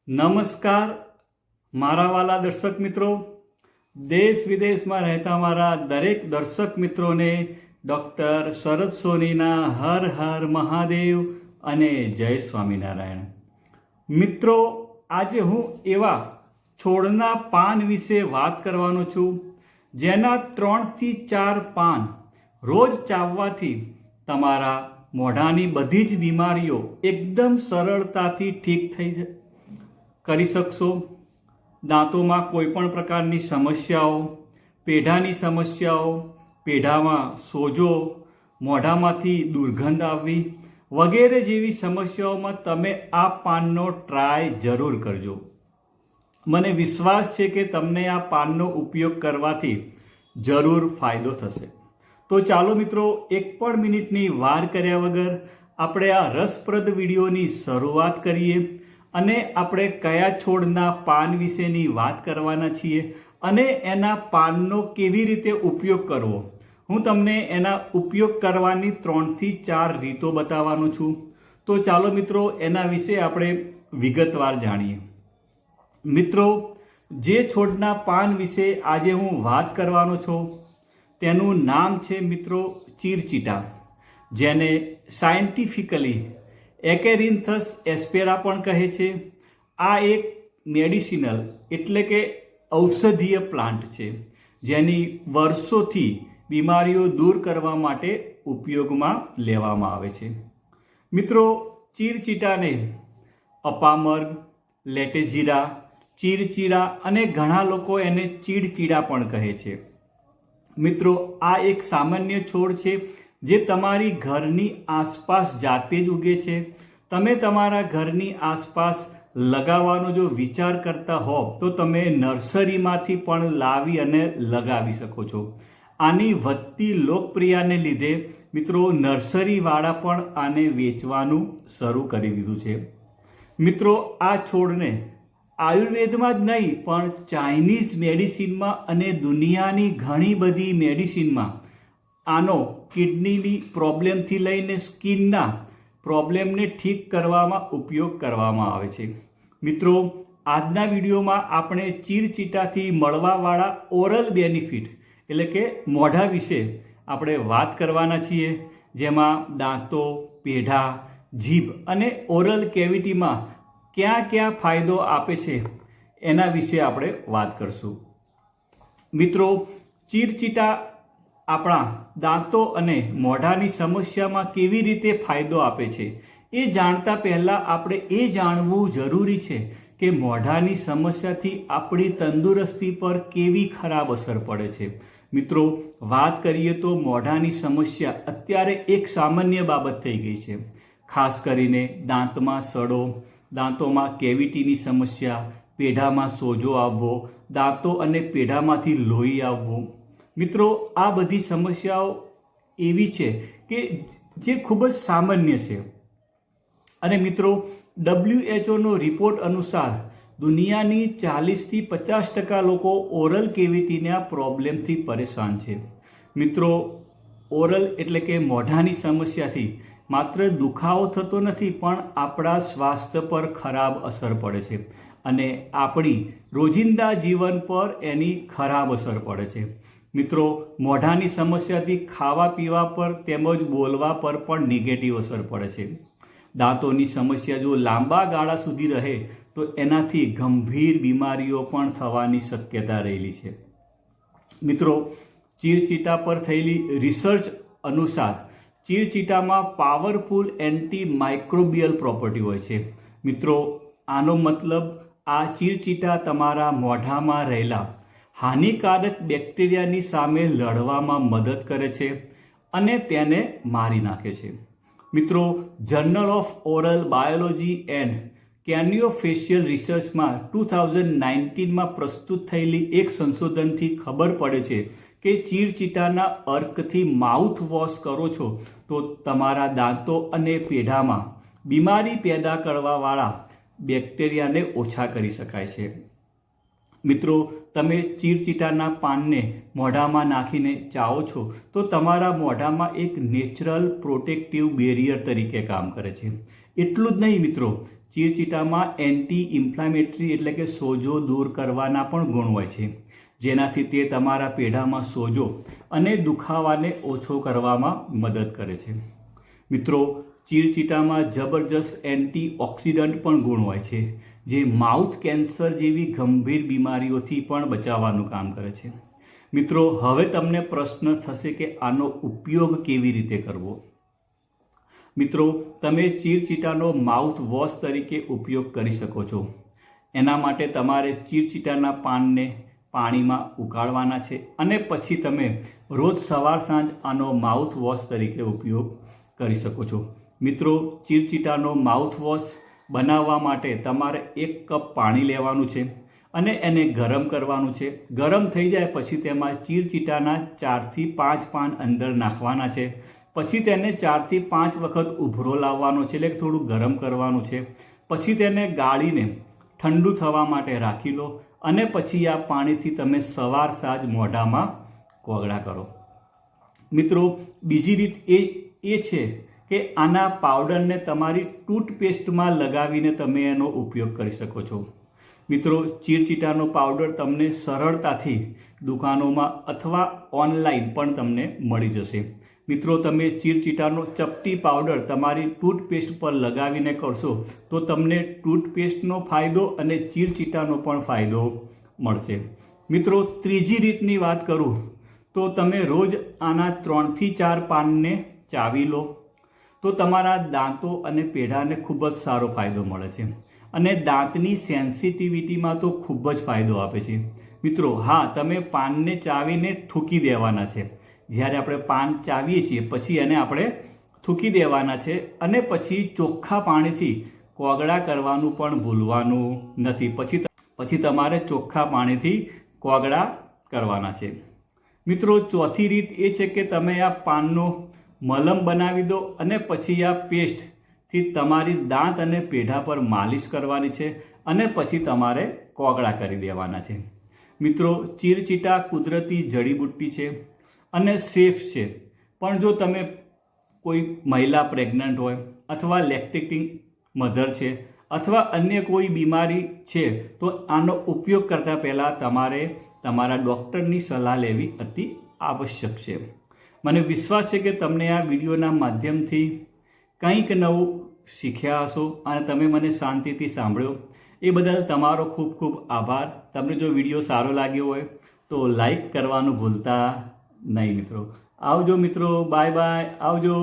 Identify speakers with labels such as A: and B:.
A: નમસ્કાર મારા વાલા દર્શક મિત્રો, દેશ વિદેશમાં રહેતા મારા દરેક દર્શક મિત્રોને ડૉક્ટર શરદ સોનીના હર હર મહાદેવ અને જય સ્વામિનારાયણ. મિત્રો, આજે હું એવા છોડના પાન વિશે વાત કરવાનો છું જેના 3 થી 4 પાન રોજ ચાવવાથી તમારા મોઢાની બધી જ બીમારીઓ એકદમ સરળતાથી ઠીક કરી શકશો. દાંતોમાં કોઈ પણ પ્રકારની સમસ્યાઓ, પેઢાની સમસ્યાઓ, પેઢામાં સોજો, મોઢામાંથી દુર્ગંધ આવવી વગેરે જેવી સમસ્યાઓમાં તમે આ પાનનો ટ્રાય જરૂર કરજો. મને વિશ્વાસ છે કે તમને આ પાનનો ઉપયોગ કરવાથી જરૂર ફાયદો થશે. તો ચાલો મિત્રો, એક પણ મિનિટની વાર કર્યા વગર આપણે આ રસપ્રદ વિડીયોની શરૂઆત કરીએ અને આપણે કયા છોડના પાન વિશેની વાત કરવાના છીએ અને એના પાનનો કેવી રીતે ઉપયોગ કરવો. હું તમને એના ઉપયોગ કરવાની 3 થી 4 રીતો બતાવવાનો છું. તો ચાલો મિત્રો, એના વિશે આપણે વિગતવાર જાણીએ. મિત્રો, જે છોડના પાન વિશે આજે હું વાત કરવાનો છું તેનું નામ છે મિત્રો ચીરચીટા, જેને સાયન્ટિફિકલી એકેરિન્થસ એસ્પેરા પણ કહે છે. આ એક મેડિસિનલ એટલે કે ઔષધીય પ્લાન્ટ છે જેની વર્ષોથી બીમારીઓ દૂર કરવા માટે ઉપયોગમાં લેવામાં આવે છે. મિત્રો, ચીરચીટાને અપામર્ગ, લેટેજીરા, ચીરચીરા અને ઘણા લોકો એને ચીડચીડા પણ કહે છે. મિત્રો, આ એક સામાન્ય છોડ છે જે તમારી ઘરની આસપાસ જાતે જ ઉગે છે. તમે તમારા ઘરની આસપાસ લગાવવાનો જો વિચાર કરતા હો તો તમે નર્સરીમાંથી પણ લાવી અને લગાવી શકો છો. આની વધતી લોકપ્રિયતાને લીધે મિત્રો નર્સરીવાળા પણ આને વેચવાનું શરૂ કરી દીધું છે. મિત્રો, આ છોડને આયુર્વેદમાં જ નહીં પણ ચાઇનીઝ મેડિસિનમાં અને દુનિયાની ઘણી બધી મેડિસિનમાં આનો કિડનીની પ્રોબ્લેમથી લઈને સ્કિનના પ્રોબ્લેમને ઠીક કરવામાં ઉપયોગ કરવામાં આવે છે. મિત્રો, આજના વિડીયોમાં આપણે ચીરચીટાથી મળવાવાળા ઓરલ બેનિફિટ એટલે કે મોઢા વિશે આપણે વાત કરવાના છીએ, જેમાં દાંતો, પેઢા, જીભ અને ઓરલ કેવિટીમાં ક્યાં ક્યાં ફાયદો આપે છે એના વિશે આપણે વાત કરશું. મિત્રો, ચીરચીટા આપણા દાંતો અને મોઢાની સમસ્યામાં કેવી રીતે ફાયદો આપે છે એ જાણતા પહેલાં આપણે એ જાણવું જરૂરી છે કે મોઢાની સમસ્યાથી આપણી તંદુરસ્તી પર કેવી ખરાબ અસર પડે છે. મિત્રો, વાત કરીએ તો મોઢાની સમસ્યા અત્યારે એક સામાન્ય બાબત થઈ ગઈ છે. ખાસ કરીને દાંતમાં સડો, દાંતોમાં કેવિટીની સમસ્યા, પેઢામાં સોજો આવવો, દાંતો અને પેઢામાંથી લોહી આવવું. મિત્રો, આ બધી સમસ્યાઓ એવી છે કે જે ખૂબ જ સામાન્ય છે. અને મિત્રો, WHO રિપોર્ટ અનુસાર દુનિયાની 40થી 50% લોકો ઓરલ કેવિટીના પ્રોબ્લેમથી પરેશાન છે. મિત્રો, ઓરલ એટલે કે મોઢાની સમસ્યાથી માત્ર દુખાવો થતો નથી પણ આપણા સ્વાસ્થ્ય પર ખરાબ અસર પડે છે અને આપણી રોજિંદા જીવન પર એની ખરાબ અસર પડે છે. મિત્રો, મોઢાની સમસ્યાથી ખાવા પીવા પર તેમજ બોલવા પર પણ નેગેટિવ અસર પડે છે. દાંતોની સમસ્યા જો લાંબા ગાળા સુધી રહે તો એનાથી ગંભીર બીમારીઓ પણ થવાની શક્યતા રહેલી છે. મિત્રો, ચીરચીટા પર થયેલી રિસર્ચ અનુસાર ચીરચીટામાં પાવરફુલ એન્ટી માઇક્રોબિયલ પ્રોપર્ટી હોય છે. મિત્રો, આનો મતલબ આ ચીરચીટા તમારા મોઢામાં રહેલા હાનિકારક બેક્ટેરિયાની સામે લડવામાં મદદ કરે છે અને તેને મારી નાખે છે. મિત્રો, journal of oral biology and craniofacial રિસર્ચમાં 2019માં પ્રસ્તુત થયેલી એક સંશોધનથી ખબર પડે છે કે ચીરચીટાના અર્કથી માઉથ વોશ કરો છો તો તમારા દાંતો અને પેઢામાં બીમારી પેદા કરવાવાળા બેક્ટેરિયાને ઓછા કરી શકાય છે. મિત્રો, તમે ચીરચીટાના પાનને મોઢામાં નાખીને ચાવો છો તો તમારા મોઢામાં એક નેચરલ પ્રોટેક્ટિવ બેરિયર તરીકે કામ કરે છે. એટલું જ નહીં મિત્રો, ચીરચીટામાં એન્ટી ઇન્ફ્લામેટરી એટલે કે સોજો દૂર કરવાના પણ ગુણ હોય છે, જેનાથી તે તમારા પેઢામાં સોજો અને દુખાવાને ઓછો કરવામાં મદદ કરે છે. મિત્રો, ચીરચીટામાં જબરજસ્ત એન્ટીઓક્સિડન્ટ પણ ગુણ હોય છે, જે માઉથ કેન્સર જેવી ગંભીર બીમારીઓથી પણ બચાવવાનું કામ કરે છે. મિત્રો, હવે તમને પ્રશ્ન થશે કે આનો ઉપયોગ કેવી રીતે કરવો. મિત્રો, તમે ચીરચીટાનો માઉથ વોશ તરીકે ઉપયોગ કરી શકો છો. એના માટે તમારે ચીરચીટાના પાનને પાણીમાં ઉકાળવાના છે અને પછી તમે રોજ સવાર સાંજ આનો માઉથ વોશ તરીકે ઉપયોગ કરી શકો છો. મિત્રો, ચીરચીટાનો માઉથ વોશ બનાવવા માટે તમારે 1 કપ પાણી લેવાનું છે અને એને ગરમ કરવાનું છે. ગરમ થઈ જાય પછી તેમાં ચીરચીટાના 4 થી 5 પાન અંદર નાખવાના છે. પછી તેને 4 થી 5 વખત ઉભરો લાવવાનો છે, એટલે થોડું ગરમ કરવાનું છે. પછી તેને ગાળીને ઠંડુ થવા માટે રાખી લો અને પછી આ પાણીથી તમે સવાર સાંજ મોઢામાં કોગળા કરો. મિત્રો, બીજી રીત એ છે કે આના પાવડરને તમારી ટૂથપેસ્ટમાં લગાવીને તમે એનો ઉપયોગ કરી શકો છો. મિત્રો, ચીરચીટાનો પાવડર તમને સરળતાથી દુકાનોમાં અથવા ઓનલાઈન પણ તમને મળી જશે. મિત્રો, તમે ચીરચીટાનો ચપટી પાવડર તમારી ટૂથપેસ્ટ પર લગાવીને કરશો તો તમને ટૂથપેસ્ટનો ફાયદો અને ચીરચીટાનો પણ ફાયદો મળશે. મિત્રો, ત્રીજી રીતની વાત કરું તો તમે રોજ આના 3 થી 4 પાનને ચાવી લો તો તમારા દાંતો અને પેઢાને ખૂબ જ સારો ફાયદો મળે છે અને દાંતની સેન્સિટિવિટીમાં તો ખૂબ જ ફાયદો આપે છે. મિત્રો, હા, તમે પાનને ચાવીને થૂકી દેવાના છે. જ્યારે આપણે પાન ચાવીએ છીએ પછી એને આપણે થૂકી દેવાના છે અને પછી ચોખ્ખા પાણીથી કોગળા કરવાનું પણ ભૂલવાનું નથી. પછી તમારે ચોખ્ખા પાણીથી કોગળા કરવાના છે. મિત્રો, ચોથી રીત એ છે કે તમે આ પાનનો મલમ બનાવી દો અને પછી આ પેસ્ટથી તમારી દાંત અને પેઢા પર માલિશ કરવાની છે અને પછી તમારે કોગળા કરી દેવાના છે. મિત્રો, ચીરચીટા કુદરતી જડીબુટ્ટી છે અને સેફ છે, પણ જો તમે કોઈ મહિલા પ્રેગ્નન્ટ હોય અથવા લેક્ટેટિંગ મધર છે અથવા અન્ય કોઈ બીમારી છે તો આનો ઉપયોગ કરતાં પહેલાં તમારે તમારા ડૉક્ટરની સલાહ લેવી અતિ આવશ્યક છે. મને વિશ્વાસ છે કે તમને આ વિડીયોના માધ્યમથી કંઈક નવું શીખ્યા હશો અને તમે મને શાંતિથી સાંભળ્યો એ બદલ તમારો ખૂબ ખૂબ આભાર. તમને જો વિડીયો સારો લાગ્યો હોય તો લાઈક કરવાનું ભૂલતા નહીં. મિત્રો, આવજો. મિત્રો, બાય બાય, આવજો.